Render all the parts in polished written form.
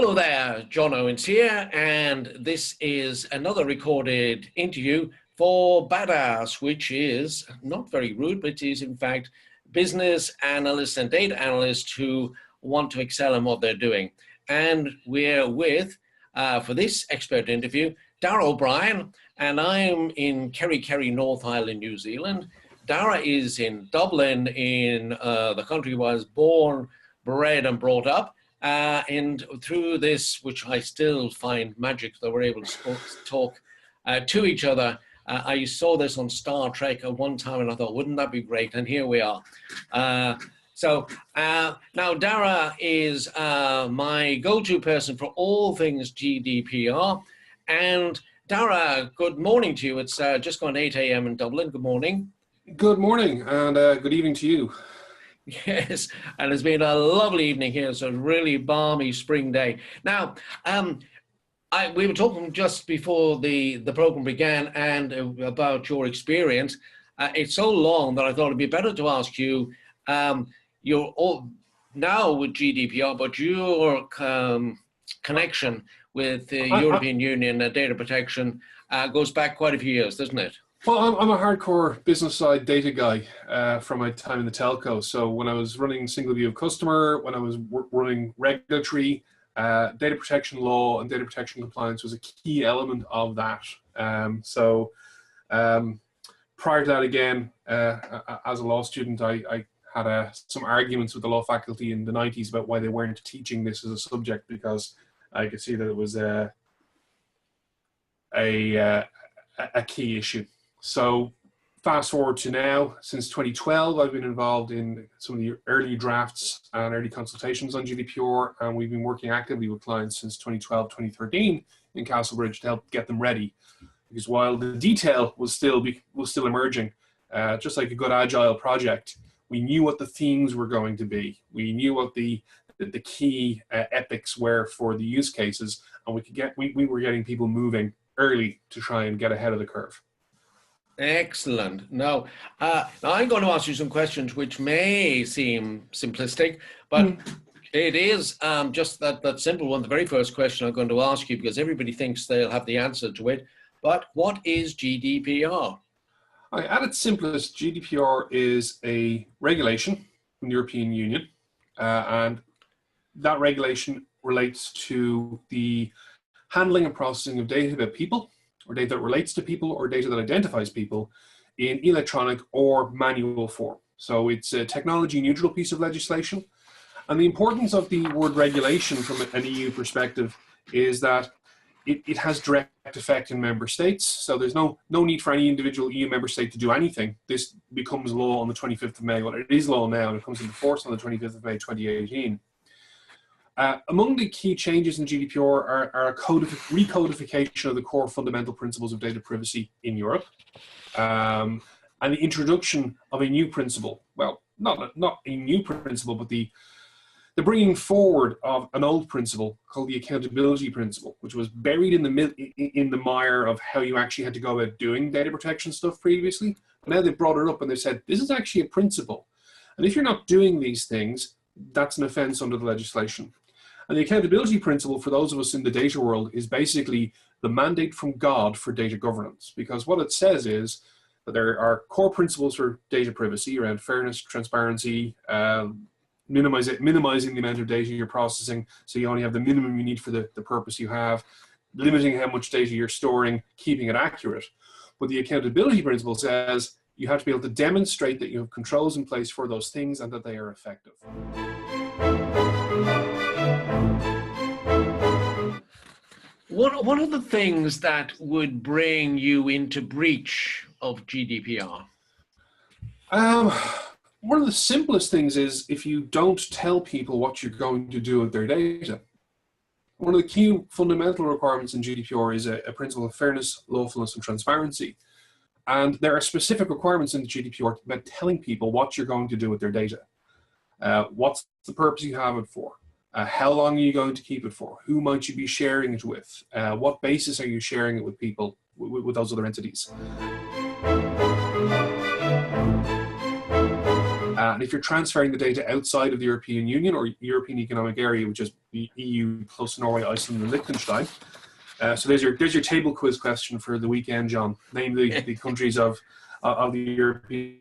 Hello there, John Owens here, and this is another recorded interview for Badass, which is not very rude, but is in fact business analysts and data analysts who want to excel in what they're doing. And we're with, for this expert interview, Daragh O'Brien, and I'm in Kerry, North Island, New Zealand. Daragh is in Dublin, in the country where I was born, bred and brought up. And through this, which I still find magic that we're able to talk to each other, I saw this on Star Trek at one time and I thought, wouldn't that be great? And here we are. Now Daragh is my go-to person for all things GDPR. And Daragh, good morning to you. It's just gone 8 a.m. in Dublin. Good morning. Good morning and good evening to you. Yes, and it's been a lovely evening here. It's a really balmy spring day. Now, we were talking just before the program began and about your experience. It's so long that I thought it'd be better to ask you, you're all now with GDPR, but your connection with the European Union data protection goes back quite a few years, doesn't it? Well, I'm a hardcore business side data guy from my time in the telco. So when I was running single view of customer, when I was running regulatory, data protection law and data protection compliance was a key element of that. Prior to that, again, as a law student, I had some arguments with the law faculty in the 90s about why they weren't teaching this as a subject, because I could see that it was a key issue. So fast forward to now, since 2012, I've been involved in some of the early drafts and early consultations on GDPR, and we've been working actively with clients since 2012, 2013 in Castlebride to help get them ready. Because while the detail was still emerging, just like a good agile project, we knew what the themes were going to be. We knew what the key epics were for the use cases, and we were getting people moving early to try and get ahead of the curve. Excellent. Now I'm going to ask you some questions which may seem simplistic, but it is just that simple one. The very first question I'm going to ask you, because everybody thinks they'll have the answer to it, but what is GDPR? At its simplest, GDPR is a regulation from the European Union, and that regulation relates to the handling and processing of data about people, or data that relates to people, or data that identifies people in electronic or manual form. So it's a technology neutral piece of legislation. And the importance of the word regulation from an EU perspective is that it has direct effect in member states. So there's no need for any individual EU member state to do anything. This becomes law on the 25th of May. Well, it is law now, and it comes into force on the 25th of May, 2018. Among the key changes in GDPR are a recodification of the core fundamental principles of data privacy in Europe, and the introduction of a new principle. Well, not a new principle, but the bringing forward of an old principle called the accountability principle, which was buried in the mire of how you actually had to go about doing data protection stuff previously. But now they've brought it up and they've said, this is actually a principle. And if you're not doing these things, that's an offense under the legislation. And the accountability principle for those of us in the data world is basically the mandate from God for data governance. Because what it says is that there are core principles for data privacy around fairness, transparency, minimizing the amount of data you're processing so you only have the minimum you need for the purpose you have, limiting how much data you're storing, keeping it accurate. But the accountability principle says you have to be able to demonstrate that you have controls in place for those things and that they are effective. What are the things that would bring you into breach of GDPR? One of the simplest things is if you don't tell people what you're going to do with their data. One of the key fundamental requirements in GDPR is a principle of fairness, lawfulness, and transparency. And there are specific requirements in the GDPR about telling people what you're going to do with their data. What's the purpose you have it for? How long are you going to keep it for? Who might you be sharing it with? What basis are you sharing it with people, with those other entities? And if you're transferring the data outside of the European Union or European Economic Area, which is the EU plus Norway, Iceland, and Liechtenstein. So there's your table quiz question for the weekend, John. Name the countries of the European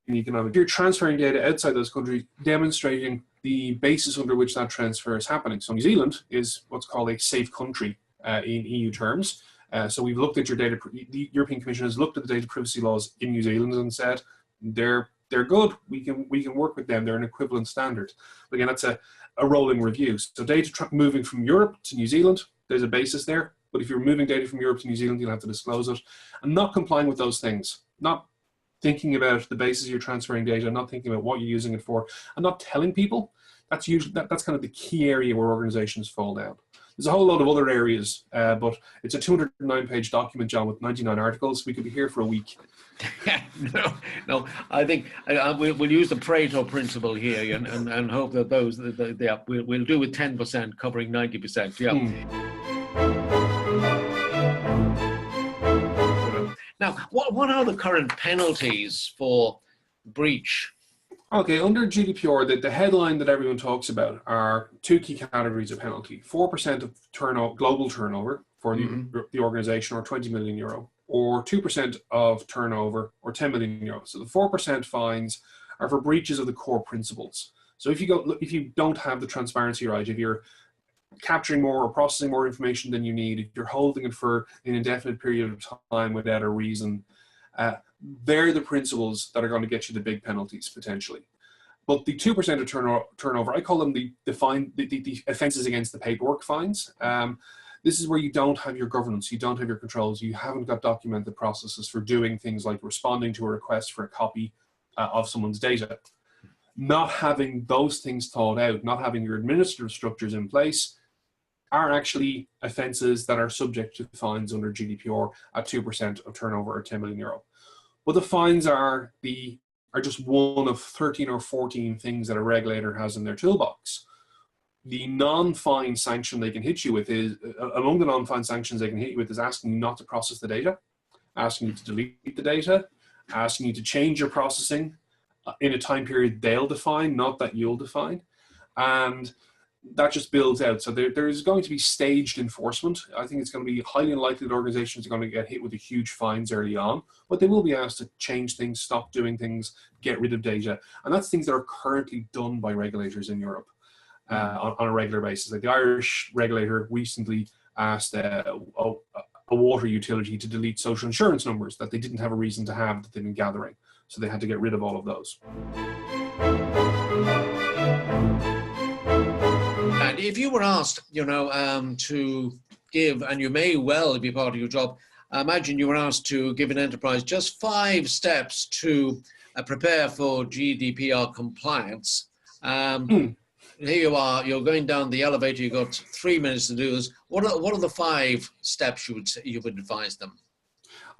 Economic. You're transferring data outside those countries, demonstrating the basis under which that transfer is happening. So New Zealand is what's called a safe country in EU terms. So we've looked at your data. The European Commission has looked at the data privacy laws in New Zealand and said they're good. We can work with them. They're an equivalent standard. Again, that's a rolling review. So data moving from Europe to New Zealand, there's a basis there. But if you're moving data from Europe to New Zealand, you'll have to disclose it. And not complying with those things, not thinking about the basis you're transferring data, not thinking about what you're using it for, and not telling people, that's kind of the key area where organizations fall down. There's a whole lot of other areas, but it's a 209-page document, John, with 99 articles. We could be here for a week. No. I think we'll use the Pareto principle here and hope that we'll do with 10% covering 90%. Yeah. Now, what are the current penalties for breach? Okay, under GDPR, the headline that everyone talks about are two key categories of penalty: 4% of global turnover for the organization, or 20 million euro, or 2% of turnover, or 10 million euro. So the 4% fines are for breaches of the core principles. So if you don't have the transparency right, if you're capturing more or processing more information than you need, if you're holding it for an indefinite period of time without a reason, they're the principles that are going to get you the big penalties potentially. But the 2% of turnover, I call them the offenses against the paperwork fines. This is where you don't have your governance, you don't have your controls, you haven't got documented processes for doing things like responding to a request for a copy of someone's data. Not having those things thought out, not having your administrative structures in place, are actually offences that are subject to fines under GDPR at 2% of turnover, or 10 million euro. But the fines are just one of 13 or 14 things that a regulator has in their toolbox. The non-fine sanction they can hit you with is, among the non-fine sanctions they can hit you with, is asking you not to process the data, asking you to delete the data, asking you to change your processing in a time period they'll define, not that you'll define. And that just builds out. So there is going to be staged enforcement. I think it's going to be highly unlikely that organizations are going to get hit with the huge fines early on, but they will be asked to change things, stop doing things, get rid of data. And that's things that are currently done by regulators in Europe on a regular basis. Like the Irish regulator recently asked a water utility to delete social insurance numbers that they didn't have a reason to have, that they've been gathering. So they had to get rid of all of those. And if you were asked, to give, and you may well be part of your job, imagine you were asked to give an enterprise just 5 steps to prepare for GDPR compliance. Here you are, you're going down the elevator, you've got 3 minutes to do this. What are the 5 steps you would advise them?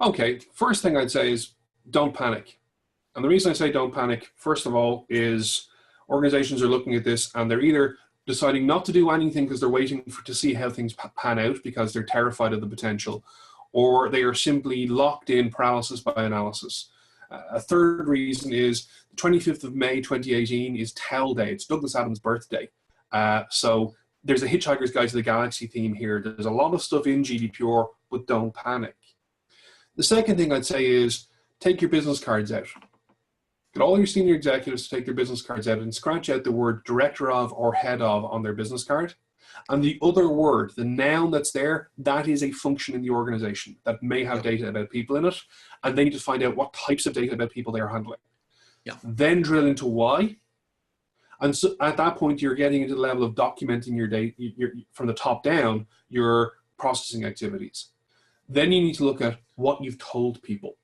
Okay, first thing I'd say is don't panic. And the reason I say don't panic, first of all, is organizations are looking at this and they're either deciding not to do anything because they're waiting to see how things pan out because they're terrified of the potential, or they are simply locked in paralysis by analysis. A third reason is the 25th of May 2018 is Tell Day. It's Douglas Adams' birthday. So there's a Hitchhiker's Guide to the Galaxy theme here. There's a lot of stuff in GDPR, but don't panic. The second thing I'd say is take your business cards out. Get all your senior executives to take their business cards out and scratch out the word director of or head of on their business card. And the other word, the noun that's there, that is a function in the organization that may have data about people in it. And they need to find out what types of data about people they are handling. Then drill into why. And so at that point, you're getting into the level of documenting your data from the top down, your processing activities. Then you need to look at what you've told people.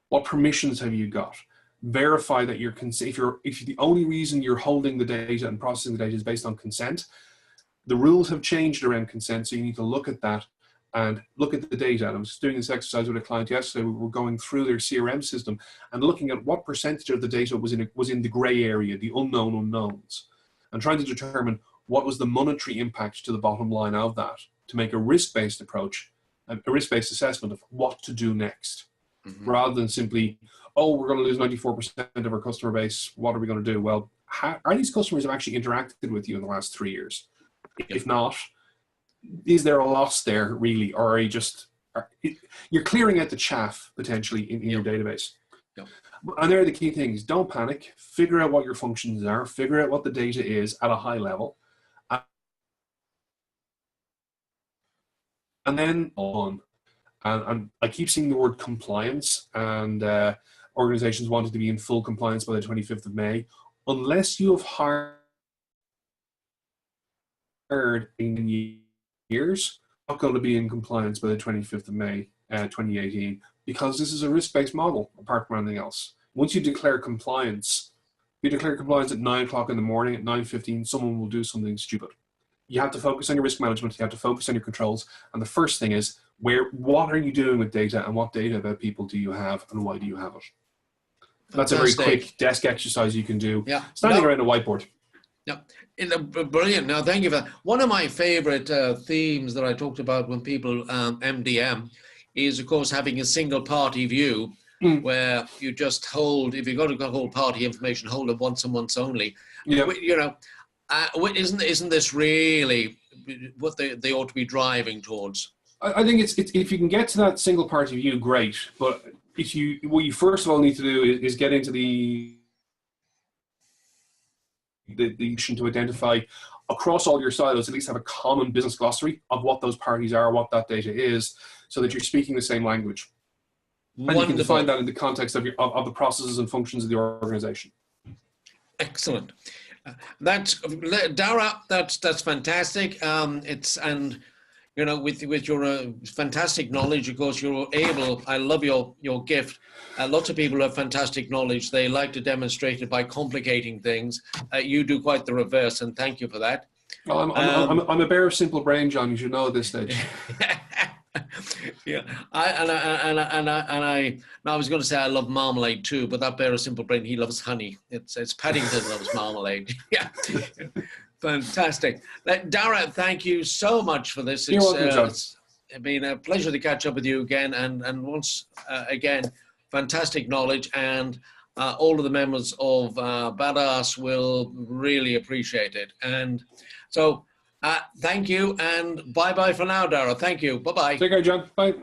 What permissions have you got? Verify that if the only reason you're holding the data and processing the data is based on consent, the rules have changed around consent, so you need to look at that and look at the data. And I was doing this exercise with a client yesterday. We were going through their CRM system and looking at what percentage of the data was in the gray area, the unknown unknowns, and trying to determine what was the monetary impact to the bottom line of that to make a risk-based approach, a risk-based assessment of what to do next, rather than simply, oh, we're going to lose 94% of our customer base. What are we going to do? Well, are these customers have actually interacted with you in the last 3 years? If not, is there a loss there really, or are you just you're clearing out the chaff potentially in your database? Yep. And there are the key things. Don't panic. Figure out what your functions are. Figure out what the data is at a high level, and then on. And I keep seeing the word compliance, and organizations wanted to be in full compliance by the 25th of May. Unless you have hired in years, not going to be in compliance by the 25th of May 2018, because this is a risk-based model apart from anything else. Once you declare compliance, if you declare compliance at 9 o'clock in the morning, at 9:15, someone will do something stupid. You have to focus on your risk management, you have to focus on your controls, and the first thing is, what are you doing with data, and what data about people do you have, and why do you have it? That's a very quick desk exercise you can do, standing around a whiteboard. Yeah, brilliant. No, thank you for that. One of my favorite themes that I talked about when people MDM is, of course, having a single party view where you just hold, if you've got to hold party information, hold it once and once only. Yeah. You know, isn't this really what they ought to be driving towards? I think it's if you can get to that single party view, great. But what you first of all need to do is get into the to identify across all your silos, at least have a common business glossary of what those parties are, what that data is, so that you're speaking the same language. Wonderful. And you can define that in the context of the processes and functions of the organization. Excellent. That's Daragh. That's fantastic. You know, with your fantastic knowledge, of course, you're able. I love your gift. Lots of people have fantastic knowledge. They like to demonstrate it by complicating things. You do quite the reverse, and thank you for that. Well, I'm a bear of simple brain, John. You should know at this stage. Yeah, I was going to say I love marmalade too, but that bear of simple brain, he loves honey. It's Paddington loves marmalade. Yeah. Fantastic. Daragh, thank you so much for this. You're welcome, John. It's been a pleasure to catch up with you again. And once again, fantastic knowledge. And all of the members of Badass will really appreciate it. And so thank you. And bye-bye for now, Daragh. Thank you. Bye-bye. Take care, John. Bye.